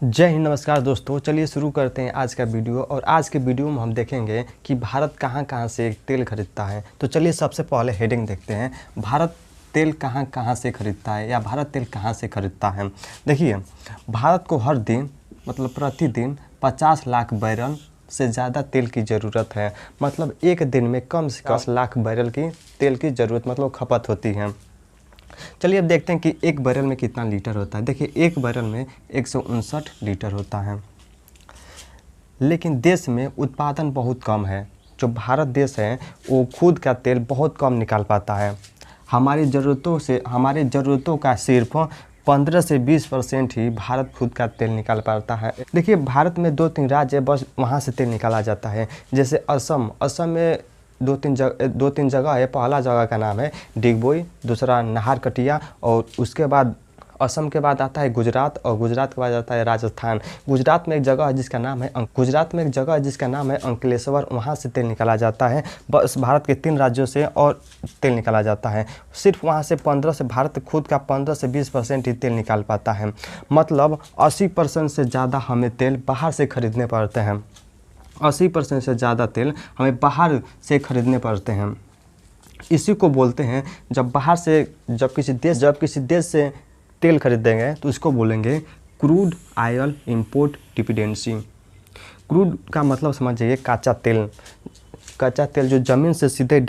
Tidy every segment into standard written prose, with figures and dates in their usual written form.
जय हिंद, नमस्कार दोस्तों। चलिए शुरू करते हैं आज का वीडियो। और आज के वीडियो में हम देखेंगे कि भारत कहां कहां से तेल खरीदता है। तो चलिए सबसे पहले हेडिंग देखते हैं, भारत तेल कहां कहां से खरीदता है या भारत तेल कहां से खरीदता है। देखिए, भारत को हर दिन मतलब प्रतिदिन 50 लाख बैरल से ज़्यादा तेल की ज़रूरत है। मतलब एक दिन में कम से कम 10 लाख बैरल की तेल की ज़रूरत मतलब खपत होती है। चलिए अब देखते हैं कि एक बैरल में कितना लीटर होता है। देखिए, एक बैरल में 159 लीटर होता है, लेकिन देश में उत्पादन बहुत कम है। जो भारत देश है वो खुद का तेल बहुत कम निकाल पाता है। हमारी ज़रूरतों का सिर्फ 15 से 20% ही भारत खुद का तेल निकाल पाता है। देखिए, भारत में 2-3 राज्य है, बस वहाँ से तेल निकाला जाता है। जैसे असम में दो तीन जगह है। पहला जगह का नाम है डिगबोई, दूसरा नाहरकटिया, और उसके बाद असम के बाद आता है गुजरात, और गुजरात के बाद आता है राजस्थान। गुजरात में एक जगह है जिसका नाम है अंकलेश्वर, वहाँ से तेल निकाला जाता है। बस भारत के 3 राज्यों से और तेल निकाला जाता है। सिर्फ वहाँ से भारत खुद का 15 से 20% ही तेल निकाल पाता है। मतलब 80% से ज़्यादा हमें तेल बाहर से खरीदने पड़ते हैं। 80% से ज़्यादा तेल हमें बाहर से खरीदने पड़ते हैं। इसी को बोलते हैं, जब किसी देश से तेल खरीदेंगे तो इसको बोलेंगे crude oil import dependency. Crude का मतलब समझिए कच्चा तेल जो ज़मीन से सीधे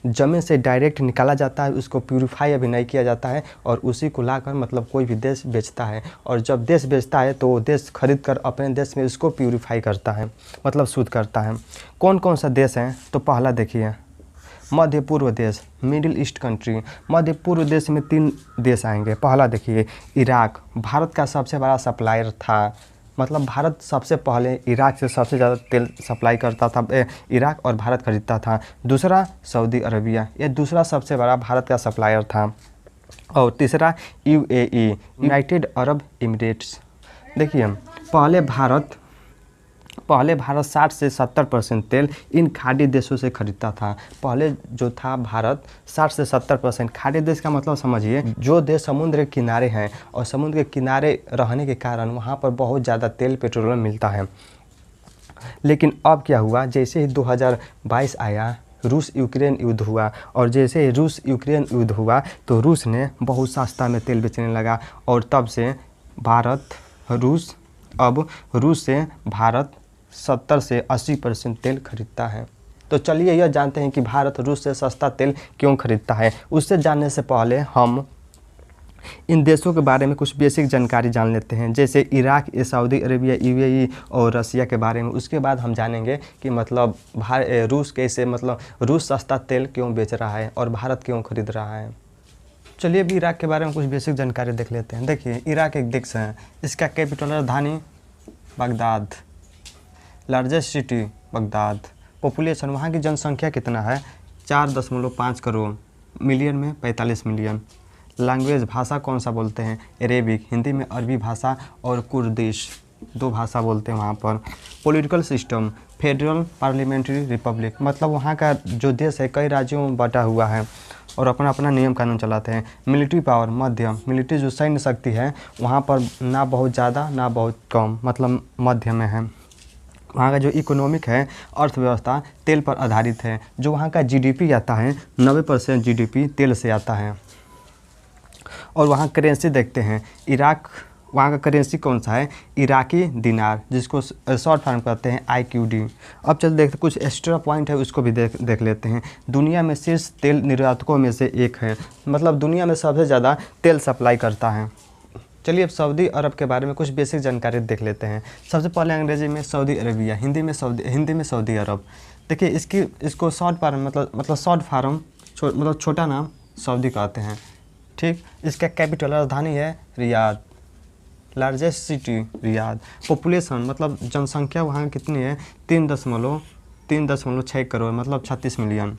ज़मीन से डायरेक्ट निकाला जाता है, उसको प्यूरिफाई अभी नहीं किया जाता है, और उसी को लाकर मतलब कोई भी देश बेचता है। और जब देश बेचता है तो वो देश खरीद कर अपने देश में उसको प्यूरिफाई करता है, मतलब शुद्ध करता है। कौन कौन सा देश है? तो पहला देखिए, मध्य पूर्व देश, मिडिल ईस्ट कंट्री। मध्य पूर्व देश में 3 देश आएंगे। पहला देखिए इराक, भारत का सबसे बड़ा सप्लायर था। मतलब भारत सबसे पहले इराक से सबसे ज़्यादा तेल सप्लाई करता था, इराक, और भारत खरीदता था। दूसरा सऊदी अरबिया, ये दूसरा सबसे बड़ा भारत का सप्लायर था। और तीसरा यूएई, यूनाइटेड अरब इमिरेट्स। देखिए, पहले भारत 60 से 70% तेल इन खाड़ी देशों से खरीदता था। पहले जो था भारत 60 से 70%। खाड़ी देश का मतलब समझिए, जो देश समुद्र के किनारे हैं और समुद्र के किनारे रहने के कारण वहाँ पर बहुत ज़्यादा तेल पेट्रोलियम मिलता है। लेकिन अब क्या हुआ, जैसे ही 2022 आया, रूस यूक्रेन युद्ध हुआ, और जैसे ही रूस यूक्रेन युद्ध हुआ तो रूस ने बहुत सस्ता में तेल बेचने लगा, और तब से रूस से भारत 70 से 80% तेल खरीदता है। तो चलिए यह जानते हैं कि भारत रूस से सस्ता तेल क्यों खरीदता है। उससे जानने से पहले हम इन देशों के बारे में कुछ बेसिक जानकारी जान लेते हैं, जैसे इराक, सऊदी अरेबिया, यूएई और रसिया के बारे में। उसके बाद हम जानेंगे कि मतलब रूस सस्ता तेल क्यों बेच रहा है और भारत क्यों खरीद रहा है। चलिए अभी इराक के बारे में कुछ बेसिक जानकारी देख लेते हैं। देखिए, इराक एक देश है, इसका कैपिटल राजधानी Baghdad, largest city Baghdad. Population, वहाँ की जनसंख्या कितना है? 4.5 करोड़, मिलियन में 45 मिलियन। लैंग्वेज, भाषा कौन सा बोलते हैं? अरेबिक, हिंदी में अरबी भाषा, और कुर्दिश, 2 भाषा बोलते हैं वहाँ पर। Political system, federal parliamentary Republic, मतलब वहाँ का जो देश है कई राज्यों में बटा हुआ है और अपना अपना नियम कानून चलाते हैं। मिलिट्री पावर, मध्यम, मिलिट्री जो सैन्य शक्ति है वहाँ पर ना बहुत ज़्यादा ना बहुत कम, मतलब मध्य में है। वहाँ का जो इकोनॉमिक है, अर्थव्यवस्था तेल पर आधारित है। जो वहाँ का जीडीपी आता है, 90% जीडीपी तेल से आता है। और वहाँ करेंसी देखते हैं, वहाँ का करेंसी कौन सा है? इराकी दिनार, जिसको शॉर्ट फॉर्म कहते हैं IQD। अब चल देखते कुछ एक्स्ट्रा पॉइंट है, उसको भी देख लेते हैं। दुनिया में शीर्ष तेल निर्यातकों में से एक है, मतलब दुनिया में सबसे ज़्यादा तेल सप्लाई करता है। चलिए अब सऊदी अरब के बारे में कुछ बेसिक जानकारी देख लेते हैं। सबसे पहले अंग्रेजी में सऊदी अरेबिया, हिंदी में सऊदी अरब। देखिए, इसको शॉर्ट फॉर्म मतलब छोटा नाम सऊदी कहते हैं। ठीक, इसका कैपिटल राजधानी है Riyadh, largest city Riyadh. Population मतलब जनसंख्या वहाँ कितनी है? 3.6 करोड़, मतलब 36 मिलियन।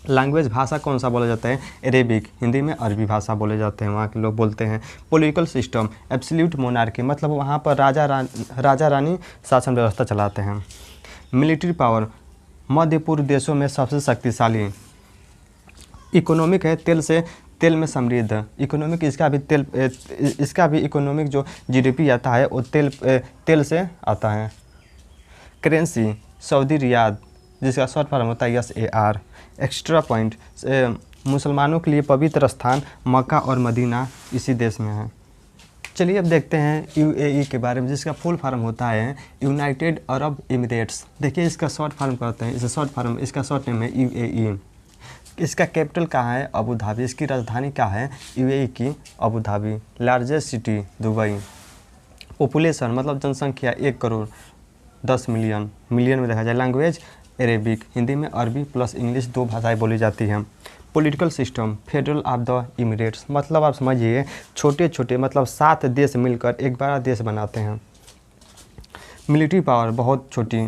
लैंग्वेज, भाषा कौन सा बोला जाता है? अरेबिक, हिंदी में अरबी भाषा बोले जाते हैं, वहाँ के लोग बोलते हैं। पॉलिटिकल सिस्टम, एब्सोल्यूट मोनार्की, मतलब वहाँ पर राजा रानी शासन व्यवस्था चलाते हैं। मिलिट्री पावर, मध्य पूर्व देशों में सबसे शक्तिशाली। इकोनॉमिक है, तेल से तेल में समृद्ध, इकोनॉमिक इसका भी इकोनॉमिक जो जीडीपी आता है वो तेल से आता है। करेंसी सऊदी रियाद, जिसका शॉर्ट फॉर्म होता है SAR। एक्स्ट्रा पॉइंट, मुसलमानों के लिए पवित्र स्थान मक्का और मदीना इसी देश में है। चलिए अब देखते हैं UAE के बारे में, जिसका फुल फॉर्म होता है यूनाइटेड अरब एमिरेट्स। देखिए इसका शॉर्ट फॉर्म करते हैं, इसका शॉर्ट नेम है UAE। इसका कैपिटल कहाँ है? Abu Dhabi. इसकी राजधानी क्या है? UAE की Abu Dhabi. Largest city Dubai. Population मतलब जनसंख्या 1 करोड़ 10 मिलियन, मिलियन में देखा जाए। लैंग्वेज अरेबिक, हिंदी में अरबी प्लस इंग्लिश 2 भाषाएं बोली जाती हैं। Political system federal of the Emirates, मतलब आप समझिए छोटे छोटे मतलब 7 देश मिलकर एक बड़ा देश बनाते हैं। मिलिट्री पावर बहुत छोटी,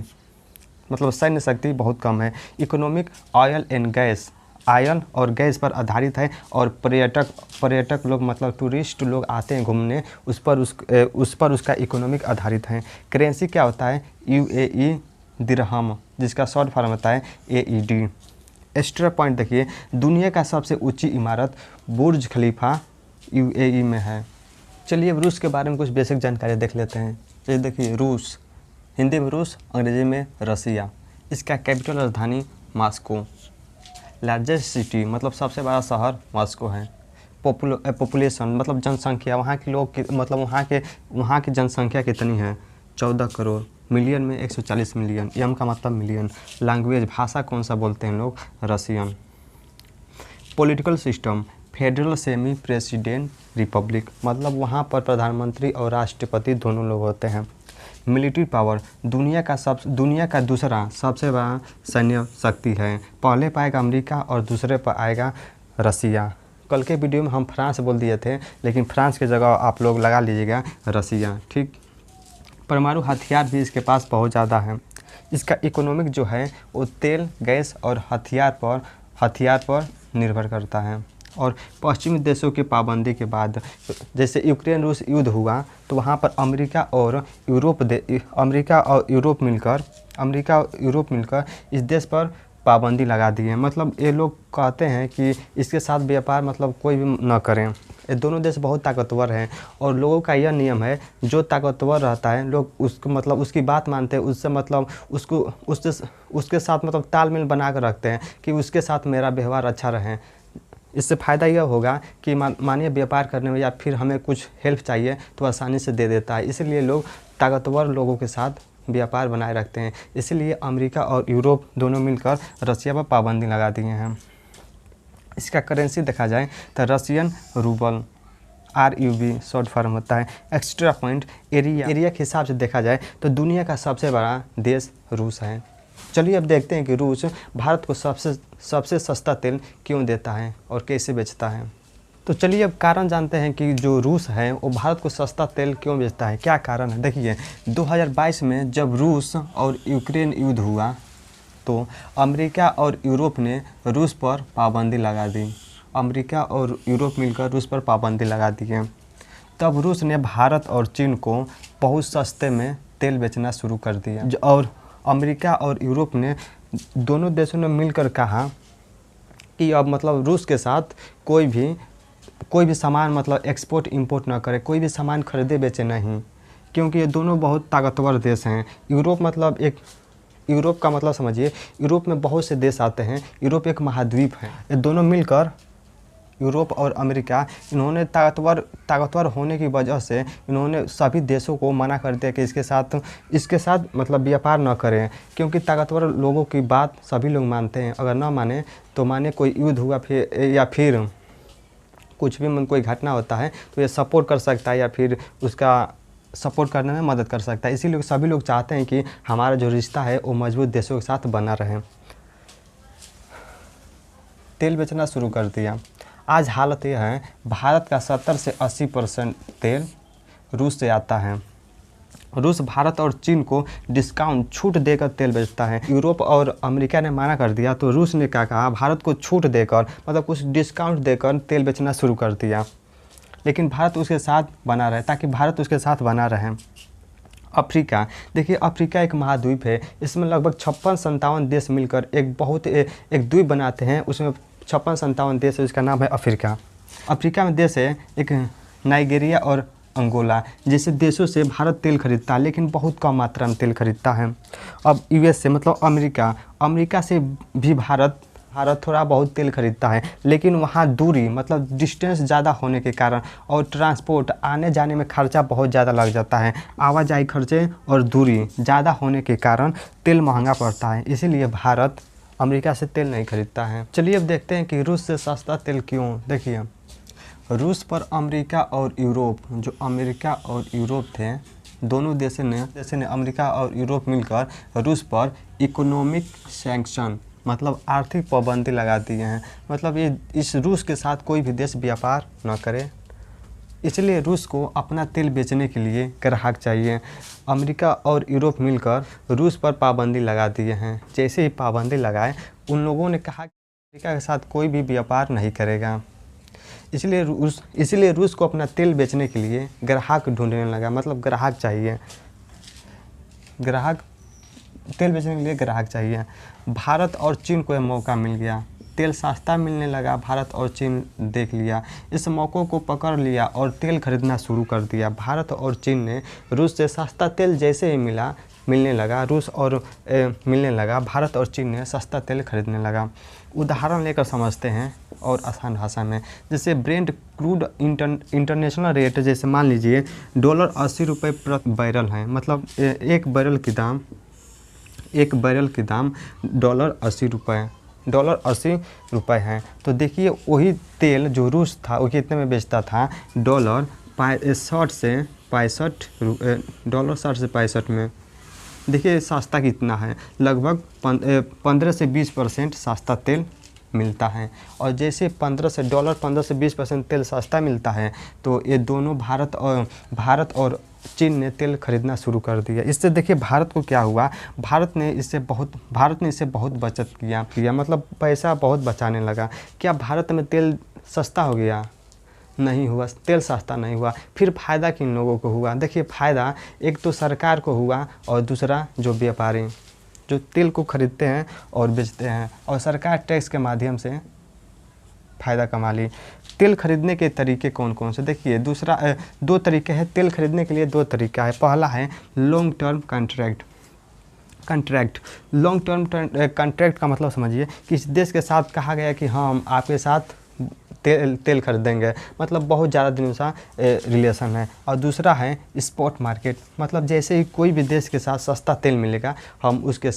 मतलब सैन्य शक्ति बहुत कम है। Economic oil and gas, oil और गैस पर आधारित है। और पर्यटक लोग मतलब टूरिस्ट लोग आते हैं घूमने, उस पर उसका इकोनॉमिक आधारित है। करेंसी क्या होता है? UAE दिरहम, जिसका शॉर्ट फॉर्म होता है AED। एक्स्ट्रा पॉइंट देखिए, दुनिया का सबसे ऊंची इमारत बुर्ज खलीफा UAE में है। चलिए अब रूस के बारे में कुछ बेसिक जानकारी देख लेते हैं। ये देखिए रूस, हिंदी में रूस, अंग्रेजी में रसिया। इसका कैपिटल राजधानी मॉस्को। लार्जेस्ट सिटी मतलब सबसे बड़ा शहर मॉस्को है। पॉपुलेशन मतलब जनसंख्या, वहाँ के लोग मतलब वहाँ की जनसंख्या कितनी है? 14 करोड़। मिलियन में 140 मिलियन, एम का मतलब मिलियन। लैंग्वेज भाषा कौन सा बोलते हैं लोग? Russian. Political system federal semi president Republic, मतलब वहाँ पर प्रधानमंत्री और राष्ट्रपति दोनों लोग होते हैं। मिलिट्री पावर दुनिया का दूसरा सबसे बड़ा सैन्य शक्ति है। पहले पर आएगा अमेरिका और दूसरे पर आएगा रसिया। कल के वीडियो में हम फ्रांस बोल दिए थे, लेकिन फ्रांस की जगह आप लोग लगा लीजिएगा रसिया, ठीक। परमाणु हथियार भी इसके पास बहुत ज़्यादा है। इसका इकोनॉमिक जो है वो तेल, गैस और हथियार पर निर्भर करता है। और पश्चिमी देशों की पाबंदी के बाद, जैसे यूक्रेन रूस युद्ध हुआ तो वहाँ पर अमेरिका और यूरोप मिलकर इस देश पर पाबंदी लगा दी है। मतलब ये लोग कहते हैं कि इसके साथ व्यापार मतलब कोई भी न करें। ये दोनों देश बहुत ताकतवर हैं और लोगों का यह नियम है, जो ताकतवर रहता है लोग उसको मतलब उसकी बात मानते हैं, उससे मतलब उसके साथ मतलब तालमेल बना कर रखते हैं कि उसके साथ मेरा व्यवहार अच्छा रहे। इससे फ़ायदा यह होगा कि मानिए व्यापार करने में या फिर हमें कुछ हेल्प चाहिए तो आसानी से दे देता है। इसलिए लोग ताकतवर लोगों के साथ व्यापार बनाए रखते हैं। इसलिए अमेरिका और यूरोप दोनों मिलकर रसिया पर पाबंदी लगा दिए हैं। इसका करेंसी देखा जाए तो Russian rouble, RUB short form होता है। एक्स्ट्रा पॉइंट, एरिया के हिसाब से देखा जाए तो दुनिया का सबसे बड़ा देश रूस है। चलिए अब देखते हैं कि रूस भारत को सबसे सस्ता तेल क्यों देता है और कैसे बेचता है। तो चलिए अब कारण जानते हैं कि जो रूस है वो भारत को सस्ता तेल क्यों बेचता है, क्या कारण है। देखिए 2022 में जब रूस और यूक्रेन युद्ध हुआ तो अमेरिका और यूरोप ने रूस पर पाबंदी लगा दी। अमेरिका और यूरोप मिलकर रूस पर पाबंदी लगा दी है। तब रूस ने भारत और चीन को बहुत सस्ते में तेल बेचना शुरू कर दिया। और अमेरिका और यूरोप ने दोनों देशों ने मिलकर कहा कि अब मतलब रूस के साथ कोई भी सामान मतलब एक्सपोर्ट इंपोर्ट ना करे, कोई भी सामान खरीदे बेचे नहीं, क्योंकि ये दोनों बहुत ताकतवर देश हैं। यूरोप का मतलब समझिए, यूरोप में बहुत से देश आते हैं। यूरोप एक महाद्वीप है। ये दोनों मिलकर यूरोप और अमेरिका इन्होंने ताकतवर होने की वजह से इन्होंने सभी देशों को मना कर दिया कि इसके साथ मतलब व्यापार न करें, क्योंकि ताकतवर लोगों की बात सभी लोग मानते हैं। अगर न माने तो माने कोई युद्ध हुआ फिर कुछ भी कोई घटना होता है तो ये सपोर्ट कर सकता है या फिर उसका सपोर्ट करने में मदद कर सकता है। इसीलिए सभी लोग चाहते हैं कि हमारा जो रिश्ता है वो मजबूत देशों के साथ बना रहे। तेल बेचना शुरू कर दिया। आज हालत यह है, भारत का 70 से 80% तेल रूस से आता है। रूस भारत और चीन को डिस्काउंट छूट देकर तेल बेचता है। यूरोप और अमेरिका ने मना कर दिया तो रूस ने क्या कहा, भारत को छूट देकर मतलब कुछ डिस्काउंट देकर तेल बेचना शुरू कर दिया। लेकिन भारत उसके साथ बना रहे, ताकि भारत उसके साथ बना रहे। अफ्रीका, देखिए अफ्रीका एक महाद्वीप है। इसमें लगभग 56-57 देश मिलकर एक द्वीप बनाते हैं। उसमें 56-57 देश है, इसका नाम है अफ्रीका। अफ्रीका में देश है एक नाइजीरिया और अंगोला जैसे देशों से भारत तेल खरीदता है, लेकिन बहुत कम मात्रा में तेल खरीदता है। अब यूएस से मतलब अमेरिका से भी भारत थोड़ा बहुत तेल खरीदता है, लेकिन वहाँ दूरी मतलब डिस्टेंस ज़्यादा होने के कारण और ट्रांसपोर्ट आने जाने में खर्चा बहुत ज़्यादा लग जाता है। आवाजाही खर्चे और दूरी ज़्यादा होने के कारण तेल महंगा पड़ता है, इसीलिए भारत अमेरिका से तेल नहीं खरीदता है। चलिए अब देखते हैं कि रूस से सस्ता तेल क्यों। देखिए, रूस पर अमेरिका और यूरोप थे, दोनों देशों ने अमेरिका और यूरोप मिलकर रूस पर इकोनॉमिक सैंक्शन मतलब आर्थिक पाबंदी लगा दिए हैं। मतलब ये इस रूस के साथ कोई भी देश व्यापार न करे, इसलिए रूस को अपना तेल बेचने के लिए ग्राहक चाहिए। अमेरिका और यूरोप मिलकर रूस पर पाबंदी लगा दिए हैं। जैसे ही पाबंदी लगाए, उन लोगों ने कहा कि अमेरिका के साथ कोई भी व्यापार नहीं करेगा। इसलिए रूस को अपना तेल बेचने के लिए ग्राहक ढूंढने लगा। मतलब ग्राहक चाहिए, तेल बेचने के लिए ग्राहक चाहिए। भारत और चीन को यह मौका मिल गया, तेल सस्ता मिलने लगा। भारत और चीन देख लिया, इस मौक़ों को पकड़ लिया और तेल खरीदना शुरू कर दिया। भारत और चीन ने रूस से सस्ता तेल जैसे ही मिलने लगा, भारत और चीन ने सस्ता तेल खरीदने लगा। उदाहरण लेकर समझते हैं और आसान भाषा में, जैसे ब्रेंट क्रूड इंटरनेशनल रेट, जैसे मान लीजिए $80 प्रति बैरल है। मतलब एक बैरल की दाम $80 है। तो देखिए वही तेल जो रूस था वो कितने में बेचता था, $60 से 65 में। देखिए सस्ता कितना है, लगभग 15 से 20% सस्ता तेल मिलता है। और जैसे $15 से 20% तेल सस्ता मिलता है, तो ये दोनों भारत और चीन ने तेल खरीदना शुरू कर दिया। इससे देखिए भारत को क्या हुआ, भारत ने इससे बहुत बचत किया, मतलब पैसा बहुत बचाने लगा। क्या भारत में तेल सस्ता हो गया? नहीं हुआ, तेल सस्ता नहीं हुआ। फिर फ़ायदा किन लोगों को हुआ? देखिए फ़ायदा एक तो सरकार को हुआ और दूसरा जो व्यापारी जो तेल को खरीदते हैं और बेचते हैं, और सरकार टैक्स के माध्यम से फ़ायदा कमा ली। तेल खरीदने के तरीके कौन कौन से? देखिए दो तरीके हैं तेल खरीदने के लिए, दो तरीका है। पहला है long term contract. Long term contract का मतलब समझिए, किसी देश के साथ कहा गया कि हम आपके साथ तेल खरीदेंगे, मतलब बहुत ज़्यादा दिनों सा रिलेशन है। और दूसरा है स्पॉट मार्केट, मतलब जैसे ही कोई भी देश के साथ सस्ता तेल मिलेगा, हम उसके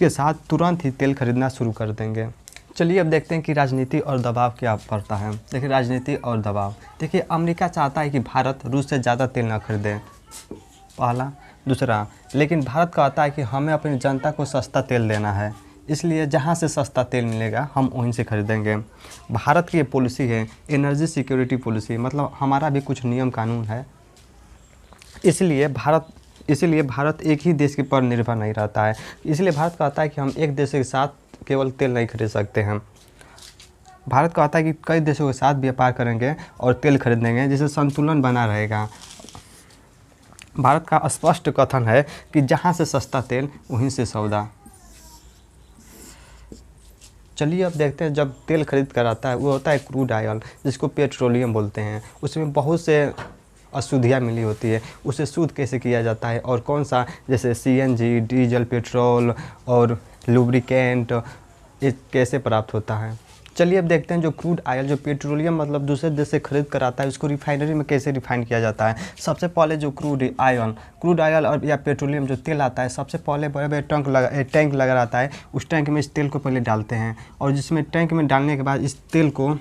साथ तुरंत ही तेल खरीदना शुरू कर देंगे। चलिए अब देखते हैं कि राजनीति और दबाव क्या पड़ता है। देखिए राजनीति और दबाव, देखिए अमेरिका चाहता है कि भारत रूस से ज़्यादा तेल ना खरीदे, पहला। दूसरा, लेकिन भारत कहता है कि हमें अपनी जनता को सस्ता तेल देना है, इसलिए जहाँ से सस्ता तेल मिलेगा हम वहीं से खरीदेंगे। भारत की ये पॉलिसी है एनर्जी सिक्योरिटी पॉलिसी, मतलब हमारा भी कुछ नियम कानून है। इसलिए भारत एक ही देश के पर निर्भर नहीं रहता है। इसलिए भारत कहता है कि हम एक देश के साथ केवल तेल नहीं खरीद सकते हैं। भारत कहता है कि कई देशों के साथ व्यापार करेंगे और तेल खरीदेंगे, जिससे संतुलन बना रहेगा। भारत का स्पष्ट कथन है कि जहाँ से सस्ता तेल वहीं से सौदा। चलिए अब देखते हैं, जब तेल खरीद कर आता है वो होता है क्रूड ऑयल, जिसको पेट्रोलियम बोलते हैं। उसमें बहुत से अशुद्धियाँ मिली होती है, उसे शुद्ध कैसे किया जाता है और कौन सा, जैसे सीएनजी, डीजल, पेट्रोल और लुब्रिकेंट, ये कैसे प्राप्त होता है। चलिए अब देखते हैं जो क्रूड ऑयल, जो पेट्रोलियम मतलब दूसरे देश से खरीद कर आता है, उसको रिफाइनरी में कैसे रिफाइन किया जाता है। सबसे पहले जो क्रूड ऑयल और या पेट्रोलियम जो तेल आता है, सबसे पहले बड़े बड़े टैंक लगा रहता है। उस टैंक में इस तेल को पहले डालते हैं, और जिसमें टैंक में डालने के बाद इस तेल को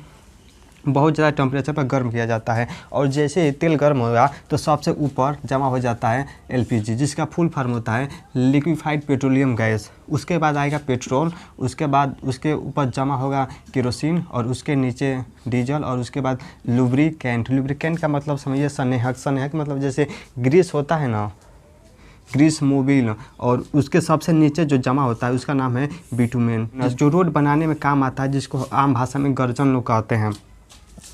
बहुत ज़्यादा टेम्परेचर पर गर्म किया जाता है। और जैसे ही तेल गर्म होगा तो सबसे ऊपर जमा हो जाता है एलपीजी, जिसका फुल फॉर्म होता है लिक्विफाइड पेट्रोलियम गैस। उसके बाद आएगा पेट्रोल, उसके बाद उसके ऊपर जमा होगा केरोसिन, और उसके नीचे डीजल, और उसके बाद लुब्रिकेंट का मतलब समझिए स्नेहक मतलब जैसे ग्रीस होता है ना, ग्रीस मोबिल, और उसके सबसे नीचे जो जमा होता है उसका नाम है बिटुमेन, जो रोड बनाने में काम आता है, जिसको आम भाषा में गर्जन लोग कहते हैं।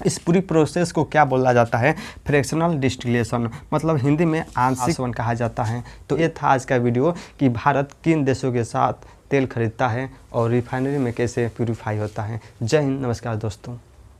इस पूरी प्रोसेस को क्या बोला जाता है? फ्रैक्शनल डिस्टिलेशन, मतलब हिंदी में आंशिक कहा जाता है। तो ये था आज का वीडियो कि भारत किन देशों के साथ तेल खरीदता है और रिफाइनरी में कैसे प्यूरिफाई होता है। जय हिंद, नमस्कार दोस्तों।